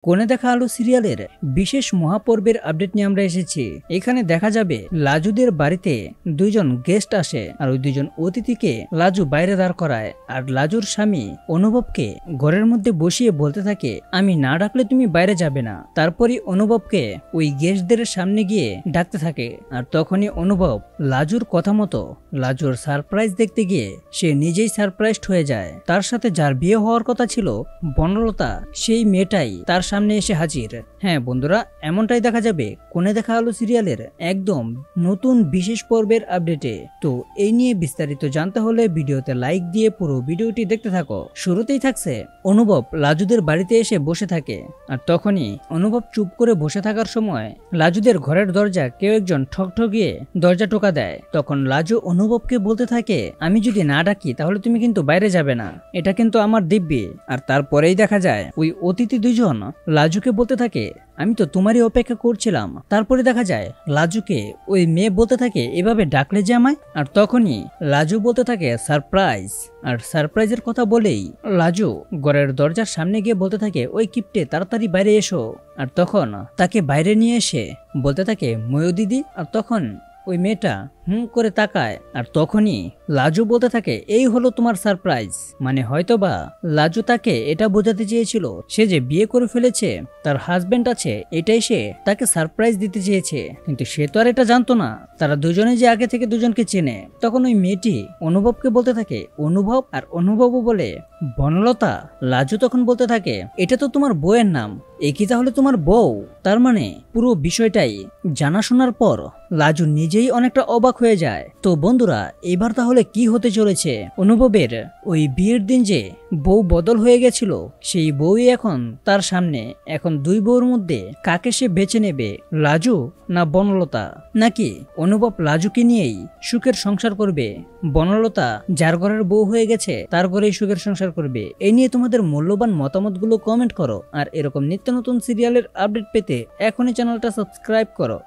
কোণে দেখা আলো সিরিয়ালের বিশেষ মহাপর্বের আপডেট নিয়ে আমরা এসেছি। এখানে দেখা যাবে লাজুদের বাড়িতে দুইজন গেস্ট আসে আর ওই দুইজন অতিথিকে লাজু বাইরে দাঁড় করায় আর লাজুর স্বামী অনুভবকে ঘরের মধ্যে বসিয়ে বলতে থাকে, আমি না ডাকলে তুমি বাইরে যাবে না। তারপরই অনুভবকে ওই গেস্টদের সামনে গিয়ে ডাকতে থাকে আর তখনই অনুভব লাজুর কথা মতো লাজুর সারপ্রাইজ দেখতে গিয়ে সে নিজেই সারপ্রাইজড হয়ে যায়। তার সাথে যার বিয়ে হওয়ার কথা ছিল বনলতা, সেই মেয়েটাই তার সামনে এসে হাজির। হ্যাঁ বন্ধুরা, এমনটাই দেখা যাবে কোণে দেখা আলো সিরিয়ালের একদম নতুন বিশেষ পর্বের আপডেটে। তো এই নিয়ে বিস্তারিত জানতে হলে ভিডিওতে লাইক দিয়ে পুরো ভিডিওটি দেখতে থাকো। শুরুতেই থাকছে অনুভব লাজুদের বাড়িতে এসে বসে থাকে আর তখনই অনুভব চুপ করে বসে থাকার সময় লাজুদের ঘরের দরজা কেউ একজন ঠকঠকিয়ে দরজা টোকা দেয়। তখন লাজু অনুভবকে বলতে থাকে, আমি যদি না ডাকি তাহলে তুমি কিন্তু বাইরে যাবে না, এটা কিন্তু আমার দিব্যি। আর তারপরেই দেখা যায় ওই অতিথি দুইজন লাজুকে বলতে থাকে, আমি তো তোমারই অপেক্ষা করছিলাম। তারপরে দেখা যায় লাজুকে ওই মেয়ে বলতে থাকে, এভাবে ডাকলে যে আমায়। আর তখনই লাজু বলতে থাকে সারপ্রাইজ। আর সারপ্রাইজের কথা বলেই লাজু ঘরের দরজার সামনে গিয়ে বলতে থাকে, ওই কিপটে তাড়াতাড়ি বাইরে এসো। আর তখন তাকে বাইরে নিয়ে এসে বলতে থাকে, ময়ূর দিদি। আর তখন ওই মেয়েটা করে তাকায় আর তখনই লাজু বলতে থাকে, এই হলো তোমার সারপ্রাইজ। মানে হয়তোবা লাজু তাকে এটা বোঝাতে চেয়েছিল সে যে বিয়ে করে ফেলেছে, তার হাজবেন্ড আছে, এটাই সে তাকে সারপ্রাইজ দিতে চেয়েছে। কিন্তু সে তো আর এটা জানতো না তারা দুজনে যে আগে থেকে দুজনকে চেনে। তখন ওই মেয়েটি অনুভবকে বলতে থাকে, অনুভব। আর অনুভবও বলে বনলতা। লাজু তখন বলতে থাকে, এটা তো তোমার বউয়ের নাম, এ কি তাহলে তোমার বউ? তার মানে পুরো বিষয়টাই জানা শোনার পর লাজু নিজেই অনেকটা অবাক হয়ে যায়। তো বন্ধুরা, এবার তাহলে কি হতে চলেছে? অনুভবের ওই বিয়ের দিন যে বউ বদল হয়ে গেছিল, সেই বউই এখন তার সামনে। এখন দুই বউর মধ্যে কাকে সে বেছে নেবে, লাজু না বনলতা? নাকি অনুভব লাজুকে নিয়েই সুখের সংসার করবে, বনলতা যার ঘরের বউ হয়ে গেছে তার ঘরেই সুখের সংসার করবে? এই নিয়ে তোমাদের মূল্যবান মতামতগুলো কমেন্ট করো। আর এরকম নিত্য নতুন সিরিয়ালের আপডেট পেতে এখনই চ্যানেলটা সাবস্ক্রাইব করো।